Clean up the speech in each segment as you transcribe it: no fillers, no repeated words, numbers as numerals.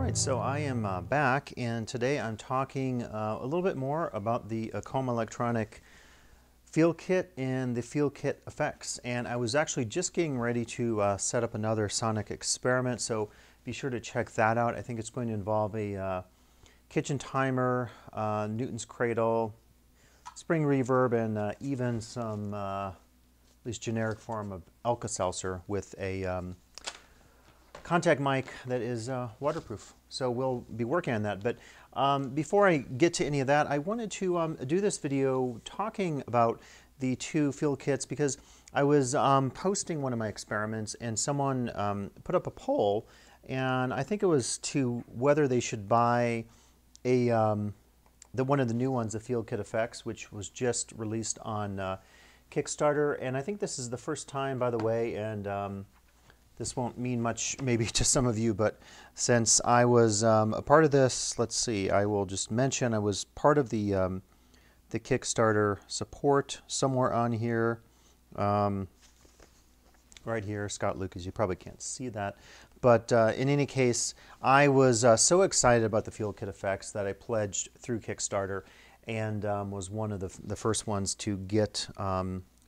Alright, so I am back, and today I'm talking a little bit more about the KOMA electronic field kit and the field kit effects. And I was actually just getting ready to set up another sonic experiment, so be sure to check that out. I think it's going to involve a kitchen timer, Newton's cradle, spring reverb, and even some at least generic form of Alka-Seltzer with a contact mic that is waterproof. So we'll be working on that. But before I get to any of that, I wanted to do this video talking about the two field kits because I was posting one of my experiments and someone put up a poll, and I think it was to whether they should buy a one of the new ones, the Field Kit Effects, which was just released on Kickstarter. And I think this is the first time, by the way, and this won't mean much maybe to some of you, but since I was a part of this, let's see, I will just mention I was part of the Kickstarter support somewhere on here, right here, Scott Lucas. You probably can't see that, but in any case, I was so excited about the Field Kit Effects that I pledged through Kickstarter and was one of the first ones to get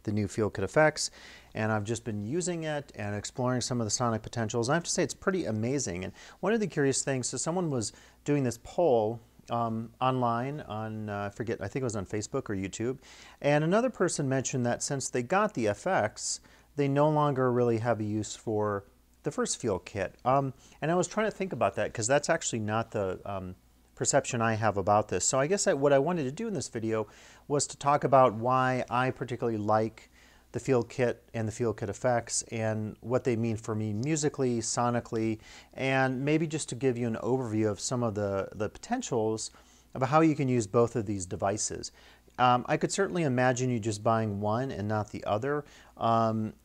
the new Field Kit Effects, and I've just been using it and exploring some of the sonic potentials. I have to say it's pretty amazing. And one of the curious things, so someone was doing this poll online on, I forget, I think it was on Facebook or YouTube, and another person mentioned that since they got the FX, they no longer really have a use for the first Field Kit. And I was trying to think about that because that's actually not the perception I have about this. So I guess what I wanted to do in this video was to talk about why I particularly like the Field Kit and the Field Kit Effects and what they mean for me musically, sonically, and maybe just to give you an overview of some of the potentials of how you can use both of these devices. I could certainly imagine you just buying one and not the other.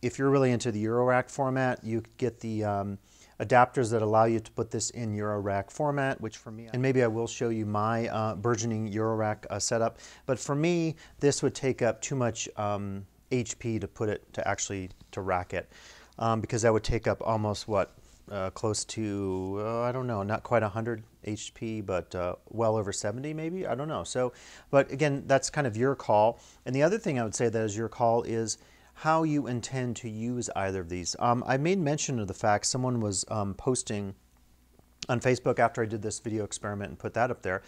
If you're really into the Eurorack format, you could get the adapters that allow you to put this in Eurorack format, which for me, and maybe I will show you my burgeoning Eurorack setup, but for me, this would take up too much HP to put it to rack it, because that would take up almost what, close to, I don't know, not quite 100 HP, but well over 70 maybe, I don't know. So, but again, that's kind of your call. And the other thing I would say that is your call is how you intend to use either of these. I made mention of the fact someone was posting on Facebook after I did this video experiment and put that up there,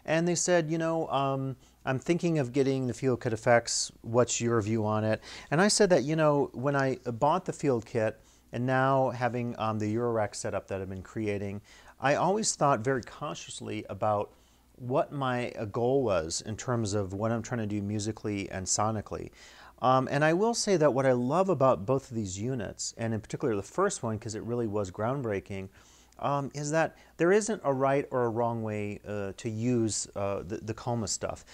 and they said, you know, I'm thinking of getting the Field Kit Effects, what's your view on it? And I said that, you know, when I bought the Field Kit and now having the Eurorack setup that I've been creating, I always thought very consciously about what my goal was in terms of what I'm trying to do musically and sonically. And I will say that what I love about both of these units, and in particular the first one because it really was groundbreaking, is that there isn't a right or a wrong way to use the KOMA stuff.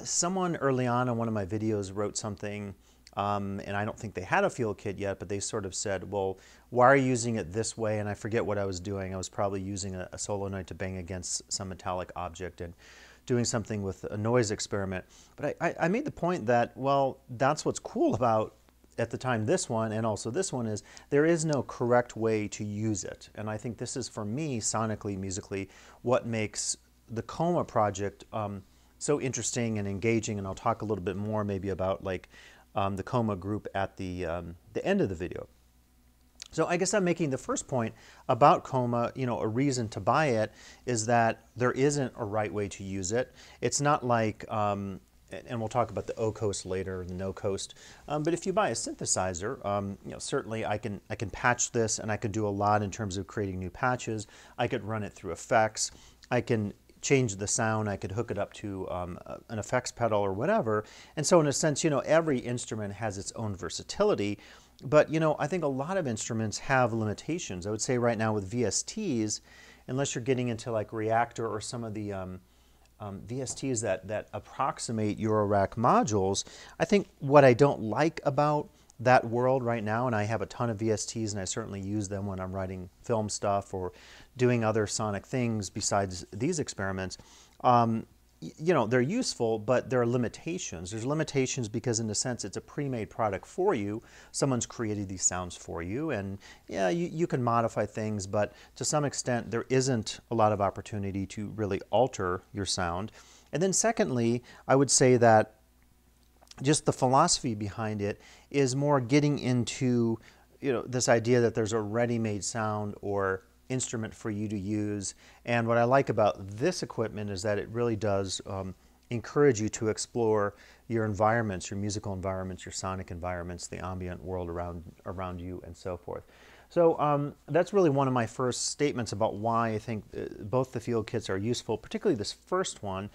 Someone early on in one of my videos wrote something, and I don't think they had a field kit yet, but they sort of said, well, why are you using it this way? And I forget what I was doing. I was probably using a solenoid to bang against some metallic object and doing something with a noise experiment. But I made the point that, well, that's what's cool about, at the time, this one and also this one, is there is no correct way to use it. And I think this is, for me, sonically, musically, what makes the KOMA project so interesting and engaging. And I'll talk a little bit more maybe about like the KOMA group at the end of the video. So I guess I'm making the first point about KOMA, you know, a reason to buy it is that there isn't a right way to use it. It's not like, and we'll talk about the O-coast later, the no-coast, but if you buy a synthesizer, you know, certainly I can patch this, and I can do a lot in terms of creating new patches. I could run it through effects. I can change the sound. I could hook it up to an effects pedal or whatever. And so in a sense, you know, every instrument has its own versatility. But, you know, I think a lot of instruments have limitations. I would say right now with VSTs, unless you're getting into like Reactor or some of the VSTs that approximate Eurorack modules, I think what I don't like about that world right now, and I have a ton of VSTs and I certainly use them when I'm writing film stuff or doing other sonic things besides these experiments, you know, they're useful, but there are limitations. There's limitations because in a sense it's a pre-made product for you. Someone's created these sounds for you, and yeah, you can modify things, but to some extent there isn't a lot of opportunity to really alter your sound. And then secondly, I would say that just the philosophy behind it is more getting into, you know, this idea that there's a ready-made sound or instrument for you to use. And what I like about this equipment is that it really does encourage you to explore your environments, your musical environments, your sonic environments, the ambient world around you, and so forth. So that's really one of my first statements about why I think both the field kits are useful, particularly this first one.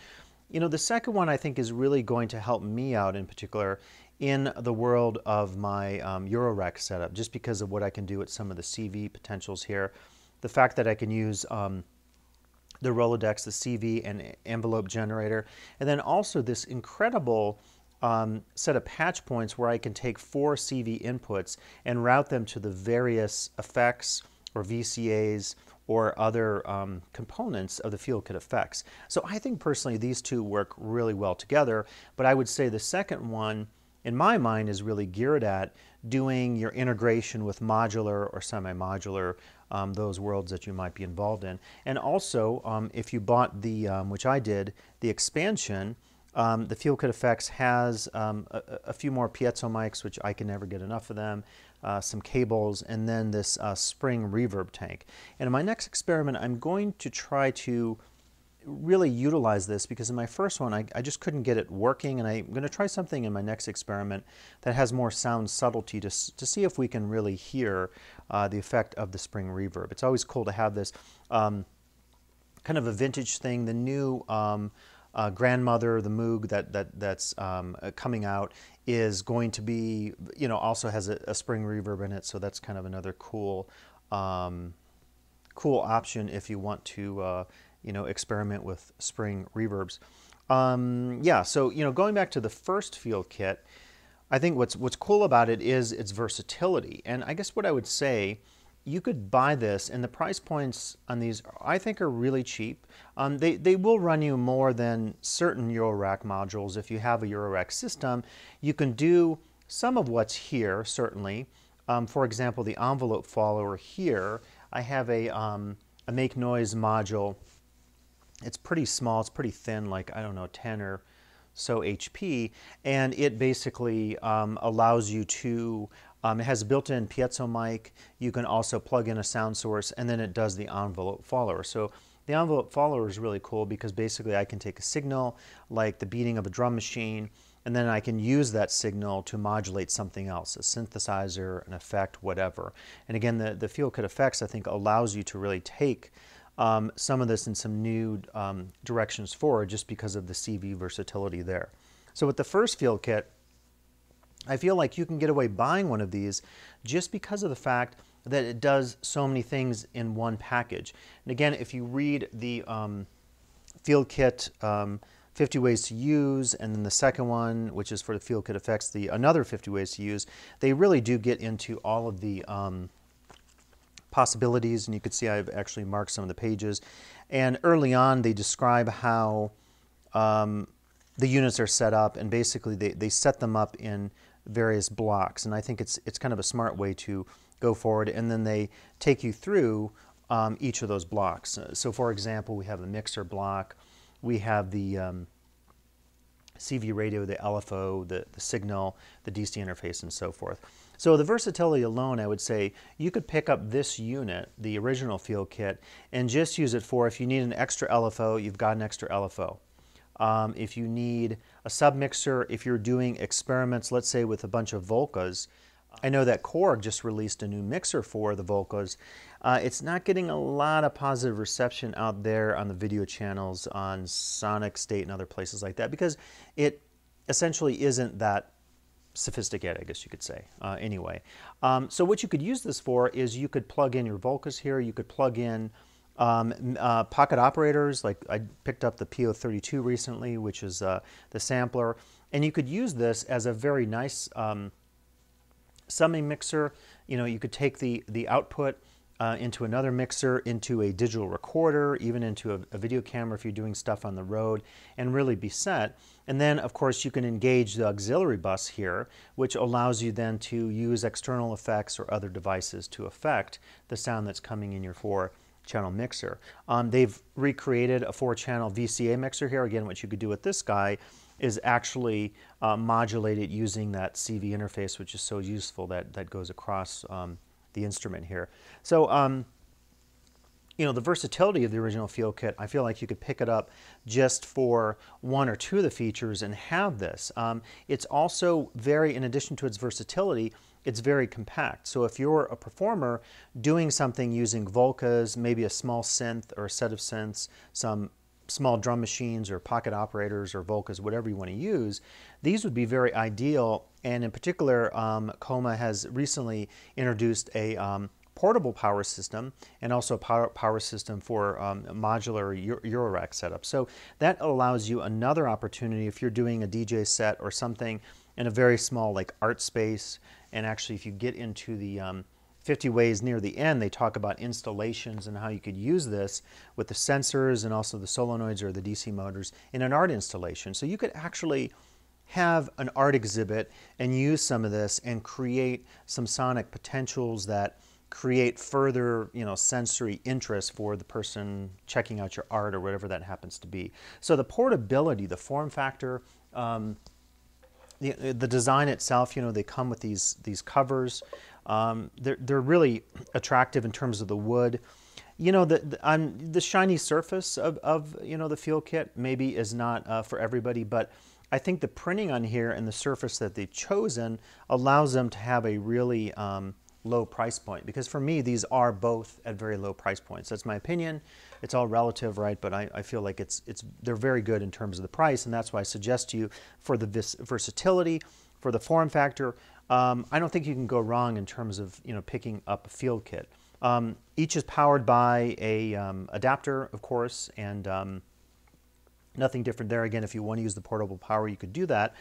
You know, the second one I think is really going to help me out in particular in the world of my Eurorec setup, just because of what I can do with some of the CV potentials here. The fact that I can use the Rolodex, the CV, and envelope generator, and then also this incredible set of patch points where I can take 4 CV inputs and route them to the various effects or VCAs or other components of the field kit effects. So I think personally these two work really well together, but I would say the second one in my mind is really geared at doing your integration with modular or semi-modular, those worlds that you might be involved in. And also, if you bought the, which I did, the expansion, the Field Kit Effects has a few more piezo mics, which I can never get enough of them, some cables, and then this spring reverb tank. And in my next experiment, I'm going to try to really utilize this because in my first one I just couldn't get it working, and I'm going to try something in my next experiment that has more sound subtlety to see if we can really hear the effect of the spring reverb. It's always cool to have this kind of a vintage thing. The new grandmother, the Moog that's coming out is going to be, you know, also has a spring reverb in it, so that's kind of another cool cool option if you want to you know, experiment with spring reverbs. Yeah, so, you know, going back to the first field kit, I think what's cool about it is its versatility. And I guess what I would say, you could buy this, and the price points on these I think are really cheap. They will run you more than certain Eurorack modules. If you have a Eurorack system, you can do some of what's here, certainly. For example, the envelope follower here, I have a make noise module. It's pretty small, it's pretty thin, like, I don't know, 10 or so HP, and it basically allows you to, it has a built-in piezo mic. You can also plug in a sound source, and then it does the envelope follower. So the envelope follower is really cool because basically I can take a signal like the beating of a drum machine, and then I can use that signal to modulate something else, a synthesizer, an effect, whatever. And again, the Field Kit Effects, I think, allows you to really take some of this in some new directions forward just because of the CV versatility there. So with the first field kit, I feel like you can get away buying one of these just because of the fact that it does so many things in one package. And again, if you read the field kit 50 ways to use, and then the second one, which is for the Field Kit Effects, another 50 ways to use, they really do get into all of the possibilities, and you can see I've actually marked some of the pages. And early on they describe how the units are set up, and basically they set them up in various blocks, and I think it's kind of a smart way to go forward, and then they take you through each of those blocks. So for example, we have the mixer block, we have the CV radio, the LFO, the signal, the DC interface, and so forth. So the versatility alone, I would say, you could pick up this unit, the original field kit, and just use it for, if you need an extra LFO, you've got an extra LFO. If you need a submixer, if you're doing experiments, let's say with a bunch of Volcas, I know that Korg just released a new mixer for the Volcas. It's not getting a lot of positive reception out there on the video channels, on Sonic State and other places like that, because it essentially isn't that sophisticated, I guess you could say, anyway. So what you could use this for is you could plug in your Volcas here, you could plug in pocket operators, like I picked up the PO32 recently, which is the sampler, and you could use this as a very nice summing mixer. You know, you could take the output into another mixer, into a digital recorder, even into a video camera if you're doing stuff on the road, and really be set. And then, of course, you can engage the auxiliary bus here, which allows you then to use external effects or other devices to affect the sound that's coming in your 4-channel mixer. They've recreated a 4-channel VCA mixer here. Again, what you could do with this guy is actually modulate it using that CV interface, which is so useful that goes across the instrument here. So, you know, the versatility of the original Field Kit, I feel like you could pick it up just for 1 or 2 of the features and have this. It's also very, in addition to its versatility, it's very compact. So if you're a performer doing something using Volcas, maybe a small synth or a set of synths, some small drum machines or pocket operators or Volcas, whatever you want to use, these would be very ideal. And in particular, KOMA has recently introduced a portable power system and also a power system for modular Euro rack setup. So that allows you another opportunity if you're doing a DJ set or something in a very small like art space. And actually, if you get into the 50 ways near the end, they talk about installations and how you could use this with the sensors and also the solenoids or the DC motors in an art installation. So you could actually have an art exhibit and use some of this and create some sonic potentials that create further, you know, sensory interest for the person checking out your art or whatever that happens to be. So the portability, the form factor, the design itself, you know, they come with these covers. They're really attractive in terms of the wood. You know, the shiny surface of you know, the Field Kit maybe is not for everybody, but I think the printing on here and the surface that they've chosen allows them to have a really low price point, because for me these are both at very low price points. That's my opinion. It's all relative, right? But I feel like they're very good in terms of the price, and that's why I suggest to you for the versatility, for the form factor. I don't think you can go wrong in terms of, you know, picking up a Field Kit. Each is powered by a adapter, of course, and nothing different there. Again, if you want to use the portable power, you could do that.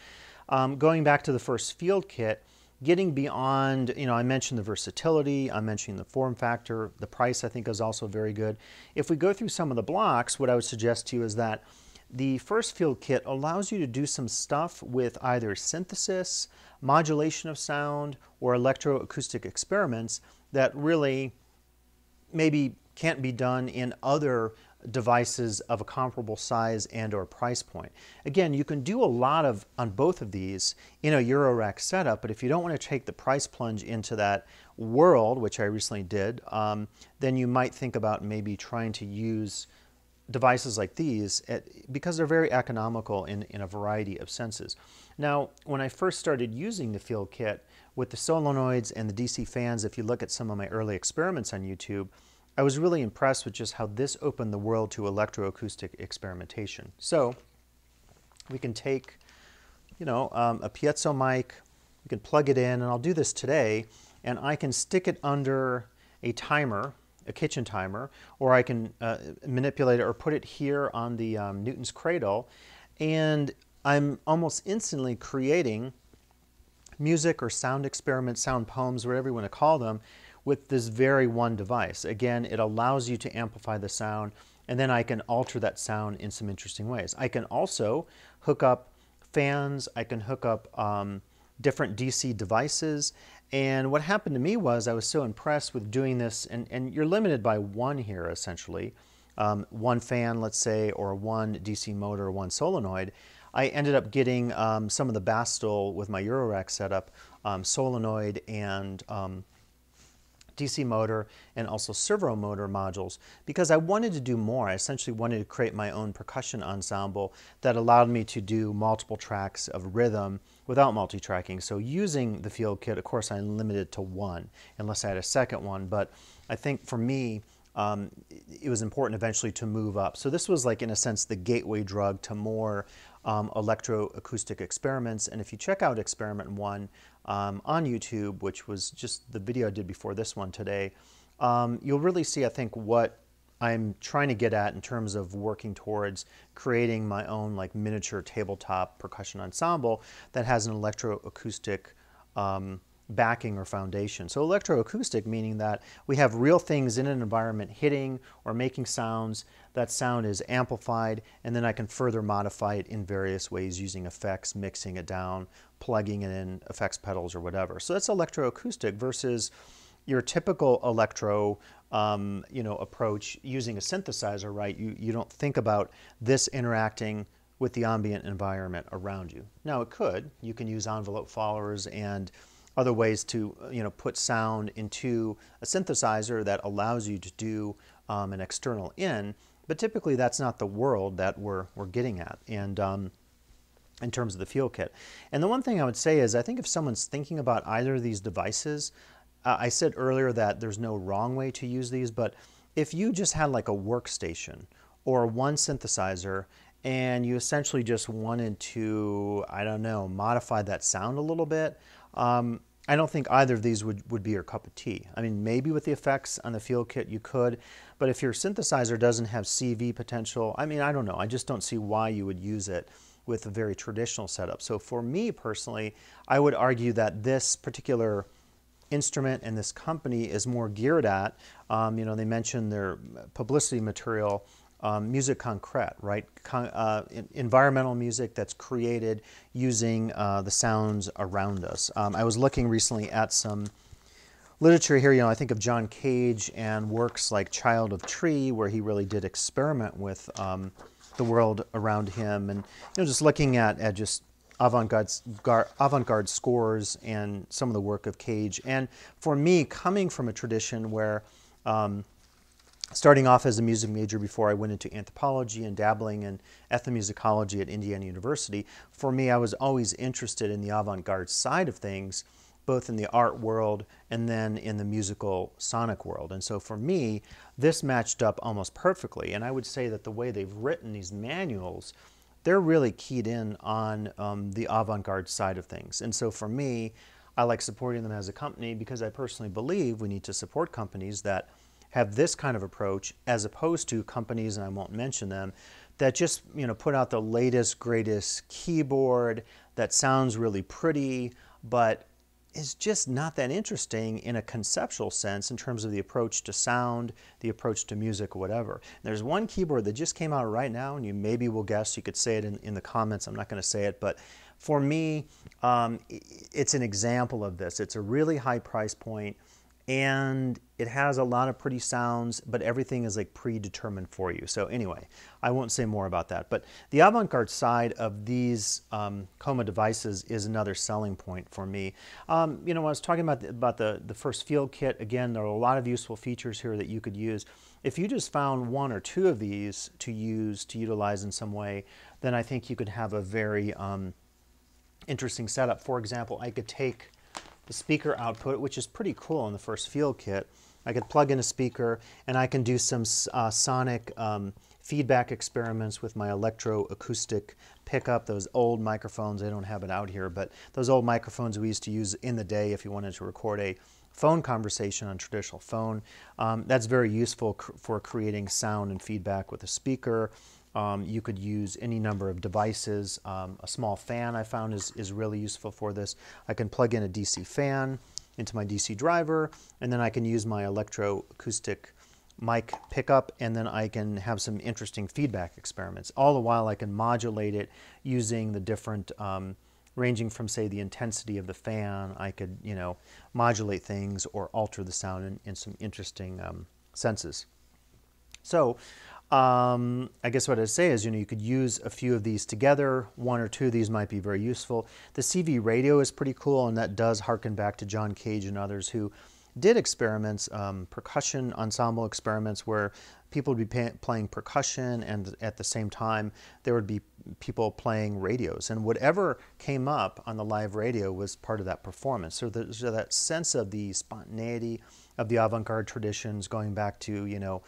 Going back to the first Field Kit, getting beyond, you know, I mentioned the versatility, I'm mentioning the form factor, the price I think is also very good. If we go through some of the blocks, what I would suggest to you is that the first Field Kit allows you to do some stuff with either synthesis, modulation of sound, or electroacoustic experiments that really maybe can't be done in other devices of a comparable size and or price point. Again, you can do a lot on both of these in a Euro rack setup, but if you don't want to take the price plunge into that world, which I recently did, then you might think about maybe trying to use devices like these because they're very economical in a variety of senses. Now, when I first started using the Field Kit with the solenoids and the DC fans, if you look at some of my early experiments on YouTube, I was really impressed with just how this opened the world to electroacoustic experimentation. So we can take, you know, a piezo mic, we can plug it in, and I'll do this today, and I can stick it under a timer, a kitchen timer, or I can manipulate it or put it here on the Newton's cradle, and I'm almost instantly creating music or sound experiments, sound poems, whatever you want to call them, with this very one device. Again, it allows you to amplify the sound, and then I can alter that sound in some interesting ways. I can also hook up fans, I can hook up different DC devices, and what happened to me was I was so impressed with doing this, and you're limited by one here essentially, one fan, let's say, or one DC motor, or one solenoid. I ended up getting some of the Bastel with my Eurorack setup, solenoid and DC motor and also servo motor modules, because I wanted to do more. I essentially wanted to create my own percussion ensemble that allowed me to do multiple tracks of rhythm without multi-tracking. So using the Field Kit, of course, I'm limited to one unless I had a second one, but I think for me it was important eventually to move up. So this was like, in a sense, the gateway drug to more electroacoustic experiments. And if you check out experiment 1 on YouTube, which was just the video I did before this one today, you'll really see, I think, what I'm trying to get at in terms of working towards creating my own like miniature tabletop percussion ensemble that has an electroacoustic backing or foundation. So electroacoustic meaning that we have real things in an environment hitting or making sounds. That sound is amplified, and then I can further modify it in various ways using effects, mixing it down, plugging it in effects pedals or whatever. So that's electroacoustic versus your typical electro approach using a synthesizer, right? You don't think about this interacting with the ambient environment around you. Now it could. You can use envelope followers and other ways to put sound into a synthesizer that allows you to do an external in, but typically that's not the world that we're getting at. And in terms of the Feel Kit. And the one thing I would say is I think if someone's thinking about either of these devices, I said earlier that there's no wrong way to use these, but if you just had like a workstation or one synthesizer and you essentially just wanted to, I don't know, modify that sound a little bit, I don't think either of these would be your cup of tea. I mean, maybe with the effects on the Feel Kit you could, but if your synthesizer doesn't have CV potential, I mean, I don't know. I just don't see why you would use it with a very traditional setup. So for me personally, I would argue that this particular instrument and this company is more geared at, they mentioned their publicity material, music concrete, right? Environmental music that's created using the sounds around us. I was looking recently at some literature here, I think of John Cage and works like Child of Tree, where he really did experiment with the world around him, and just looking at just avant-garde scores and some of the work of Cage. And for me, coming from a tradition where starting off as a music major before I went into anthropology and dabbling in ethnomusicology at Indiana University, for me I was always interested in the avant-garde side of things, both in the art world and then in the musical sonic world. And so for me, this matched up almost perfectly. And I would say that the way they've written these manuals, they're really keyed in on the avant-garde side of things. And so for me, I like supporting them as a company because I personally believe we need to support companies that have this kind of approach as opposed to companies, and I won't mention them, that just put out the latest, greatest keyboard that sounds really pretty, but is just not that interesting in a conceptual sense in terms of the approach to sound, the approach to music, or whatever. And there's one keyboard that just came out right now, and you maybe will guess, you could say it in the comments, I'm not going to say it, but for me, it's an example of this. It's a really high price point, and it has a lot of pretty sounds, but everything is like predetermined for you. So anyway, I won't say more about that. But the avant-garde side of these KOMA devices is another selling point for me. When I was talking about the first Feel Kit, again, there are a lot of useful features here that you could use. If you just found one or two of these to utilize in some way, then I think you could have a very interesting setup. For example, I could take the speaker output, which is pretty cool in the first Feel Kit. I could plug in a speaker and I can do some sonic feedback experiments with my electroacoustic pickup, those old microphones. I don't have it out here, but those old microphones we used to use in the day if you wanted to record a phone conversation on a traditional phone. That's very useful for creating sound and feedback with a speaker. You could use any number of devices. A small fan I found is really useful for this. I can plug in a DC fan into my DC driver, and then I can use my electroacoustic mic pickup, and then I can have some interesting feedback experiments. All the while I can modulate it using the different, ranging from, say, the intensity of the fan. I could, modulate things or alter the sound in some interesting senses. So I guess what I'd say is, you could use a few of these together. One or two of these might be very useful. The CV radio is pretty cool, and that does harken back to John Cage and others who did experiments, percussion ensemble experiments, where people would be playing percussion, and at the same time there would be people playing radios, and whatever came up on the live radio was part of that performance. So there's that sense of the spontaneity of the avant-garde traditions, going back to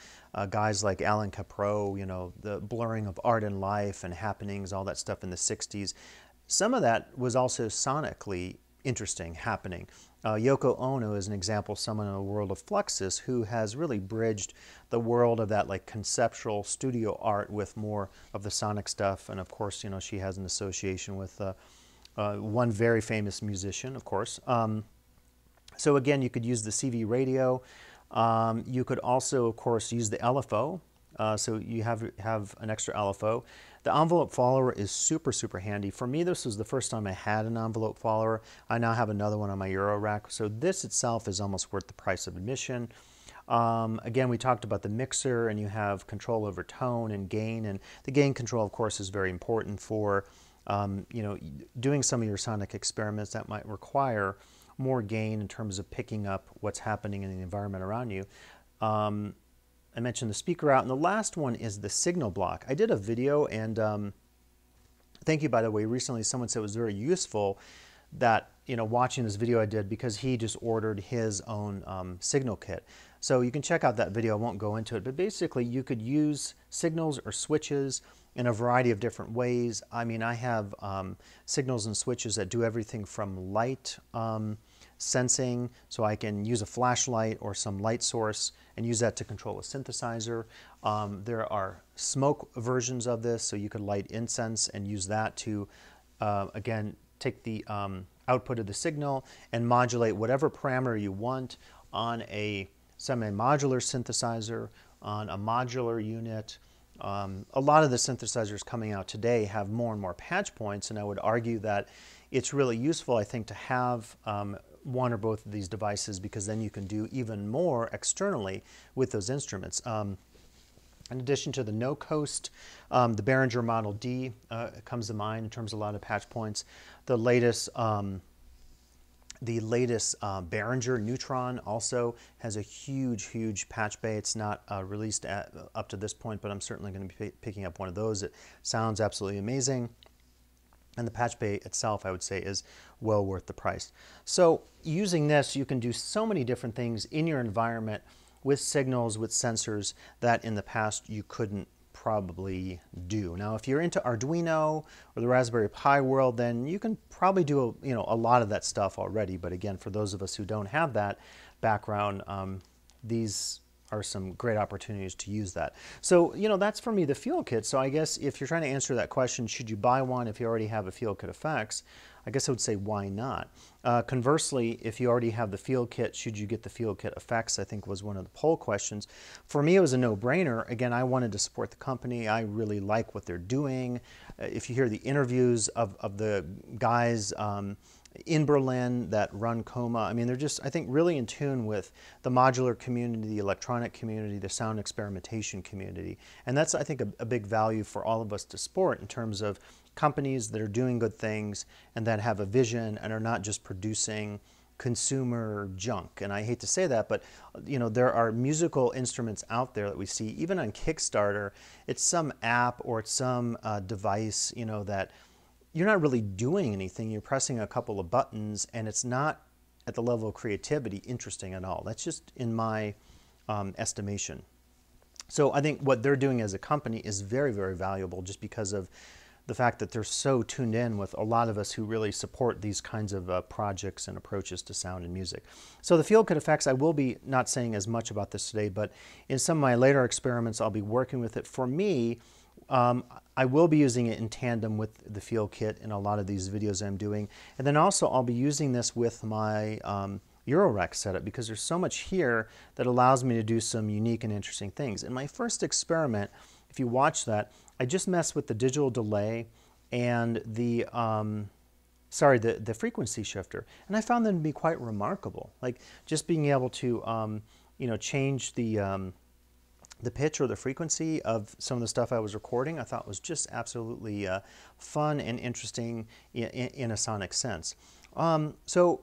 guys like Alan Caprow, the blurring of art and life and happenings, all that stuff in the 60s. Some of that was also sonically interesting happening. Yoko Ono is an example, someone in the world of Fluxus who has really bridged the world of that like conceptual studio art with more of the sonic stuff. And of course, she has an association with one very famous musician, of course. So again, you could use the CV radio. You could also, of course, use the LFO. So you have an extra LFO. The envelope follower is super, super handy. For me, this was the first time I had an envelope follower. I now have another one on my Euro rack. So this itself is almost worth the price of admission. Again, we talked about the mixer, and you have control over tone and gain. And the gain control, of course, is very important for doing some of your sonic experiments that might require more gain in terms of picking up what's happening in the environment around you. I mentioned the speaker out, and the last one is the signal block. I did a video, and thank you, by the way. Recently, someone said it was very useful that, watching this video I did, because he just ordered his own signal kit. So you can check out that video. I won't go into it, but basically you could use signals or switches in a variety of different ways. I mean, I have signals and switches that do everything from light sensing, so I can use a flashlight or some light source and use that to control a synthesizer. There are smoke versions of this, so you could light incense and use that to, again, take the output of the signal and modulate whatever parameter you want on a semi-modular synthesizer, on a modular unit. A lot of the synthesizers coming out today have more and more patch points, and I would argue that it's really useful, I think, to have one or both of these devices, because then you can do even more externally with those instruments. In addition to the No Coast, the Behringer Model D comes to mind in terms of a lot of patch points. The latest Behringer Neutron also has a huge patch bay. It's not released up to this point, but I'm certainly going to be picking up one of those. It sounds absolutely amazing. And the patch bay itself, I would say, is well worth the price. So using this, you can do so many different things in your environment with signals, with sensors, that in the past you couldn't probably do. Now, if you're into Arduino or the Raspberry Pi world, then you can probably do a lot of that stuff already. But again, for those of us who don't have that background, these are some great opportunities to use that. So, that's for me the field kit. So I guess if you're trying to answer that question, should you buy one if you already have a field kit effects? I guess I would say, why not? Conversely, if you already have the field kit, should you get the field kit effects? I think was one of the poll questions. For me, it was a no-brainer. Again, I wanted to support the company. I really like what they're doing. If you hear the interviews of the guys in Berlin that run KOMA, I mean, they're just, I think, really in tune with the modular community, the electronic community, the sound experimentation community. And that's, I think, a big value for all of us to support in terms of companies that are doing good things and that have a vision and are not just producing consumer junk. And I hate to say that, but there are musical instruments out there that we see, even on Kickstarter. It's some app or it's some device, that you're not really doing anything. You're pressing a couple of buttons, and it's not at the level of creativity interesting at all. That's just in my estimation. So I think what they're doing as a company is very, very valuable, just because of the fact that they're so tuned in with a lot of us who really support these kinds of projects and approaches to sound and music. So the field kit effects, I will be not saying as much about this today, but in some of my later experiments, I'll be working with it. For me, I will be using it in tandem with the field kit in a lot of these videos I'm doing. And then also I'll be using this with my Eurorack setup, because there's so much here that allows me to do some unique and interesting things. In my first experiment, if you watch that, I just messed with the digital delay and the frequency shifter, and I found them to be quite remarkable. Like just being able to change the pitch or the frequency of some of the stuff I was recording, I thought was just absolutely fun and interesting in a sonic sense. So,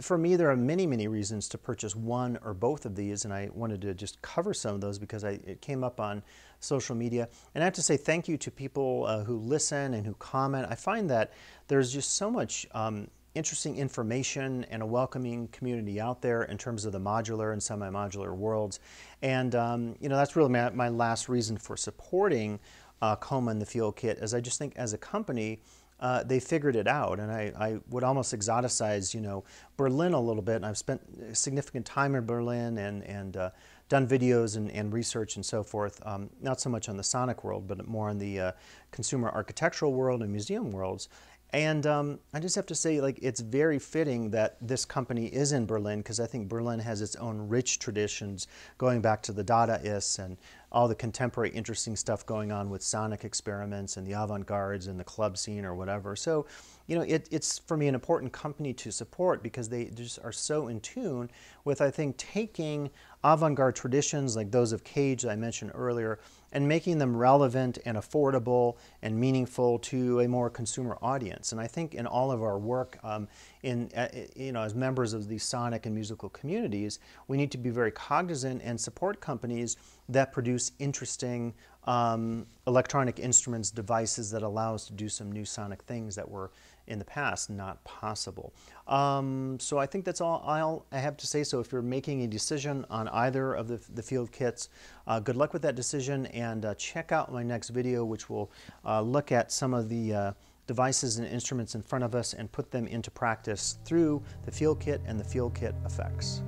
for me, there are many reasons to purchase one or both of these, and I wanted to just cover some of those because it came up on social media. And I have to say thank you to people who listen and who comment. I find that there's just so much interesting information and a welcoming community out there in terms of the modular and semi-modular worlds. And, that's really my last reason for supporting KOMA and the Field Kit, is I just think as a company, they figured it out. And I would almost exoticize, Berlin a little bit. And I've spent significant time in Berlin and done videos and research and so forth, not so much on the sonic world, but more on the consumer architectural world and museum worlds. And I just have to say, like, it's very fitting that this company is in Berlin, because I think Berlin has its own rich traditions going back to the Dadaists and all the contemporary interesting stuff going on with sonic experiments and the avant-gardes and the club scene or whatever. So, you know, it's for me an important company to support because they just are so in tune with, I think, taking avant-garde traditions like those of Cage that I mentioned earlier and making them relevant and affordable and meaningful to a more consumer audience. And I think in all of our work, as members of these sonic and musical communities, we need to be very cognizant and support companies that produce interesting electronic instruments, devices that allow us to do some new sonic things that were in the past not possible. So I think that's all I have to say. So if you're making a decision on either of the field kits, good luck with that decision, and check out my next video, which will look at some of the devices and instruments in front of us and put them into practice through the field kit and the field kit effects.